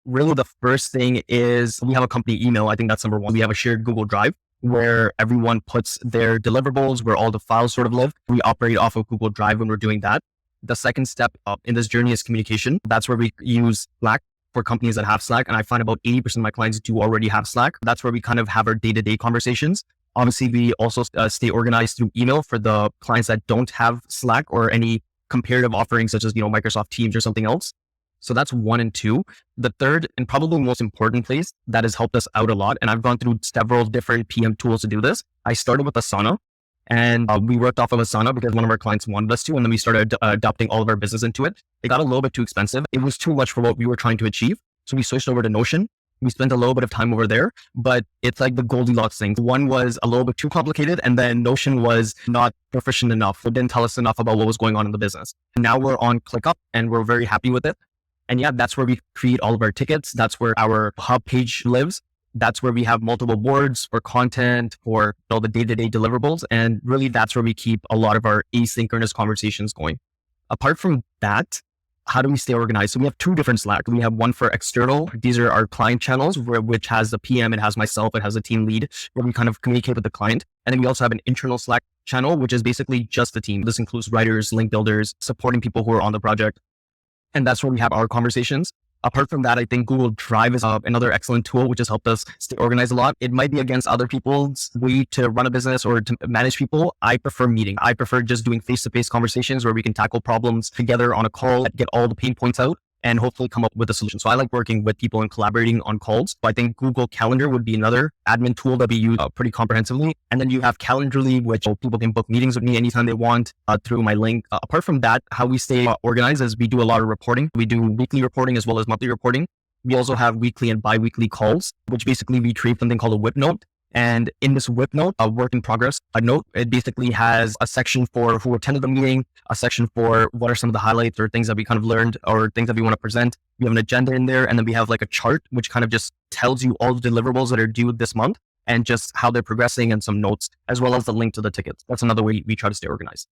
Really, the first thing is we have a company email. I think that's number one. We have a shared Google Drive where everyone puts their deliverables, where all the files sort of live. We operate off of Google Drive when we're doing that. The second step in this journey is communication. That's where we use Slack for companies that have Slack. And I find about 80% of my clients do already have Slack. That's where we kind of have our day-to-day conversations. Obviously, we also stay organized through email for the clients that don't have Slack or any comparative offerings such as, Microsoft Teams or something else. So that's 1 and 2. The third and probably most important place that has helped us out a lot, and I've gone through several different PM tools to do this. I started with Asana, and we worked off of Asana because one of our clients wanted us to, and then we started adopting all of our business into it. It got a little bit too expensive. It was too much for what we were trying to achieve. So we switched over to Notion. We spent a little bit of time over there, but it's like the Goldilocks thing. One was a little bit too complicated, and then Notion was not proficient enough. It didn't tell us enough about what was going on in the business. Now we're on ClickUp, and we're very happy with it. And yeah, that's where we create all of our tickets. That's where our hub page lives. That's where we have multiple boards for content, for all the day-to-day deliverables. And really, that's where we keep a lot of our asynchronous conversations going. Apart from that, how do we stay organized? So we have 2 different Slack. We have one for external. These are our client channels, which has the PM, it has myself, it has a team lead, where we kind of communicate with the client. And then we also have an internal Slack channel, which is basically just the team. This includes writers, link builders, supporting people who are on the project. And that's where we have our conversations. Apart from that, I think Google Drive is another excellent tool, which has helped us stay organized a lot. It might be against other people's way to run a business or to manage people. I prefer meeting. I prefer just doing face-to-face conversations where we can tackle problems together on a call, get all the pain points out, and hopefully come up with a solution. So I like working with people and collaborating on calls. So I think Google Calendar would be another admin tool that we use pretty comprehensively. And then you have Calendly, which people can book meetings with me anytime they want through my link. Apart from that, how we stay organized is we do a lot of reporting. We do weekly reporting as well as monthly reporting. We also have weekly and bi-weekly calls, which basically we create something called a whip note. And in this whip note, a work in progress, a note, it basically has a section for who attended the meeting, a section for what are some of the highlights or things that we kind of learned or things that we want to present. We have an agenda in there, and then we have like a chart, which kind of just tells you all the deliverables that are due this month and just how they're progressing and some notes, as well as the link to the tickets. That's another way we try to stay organized.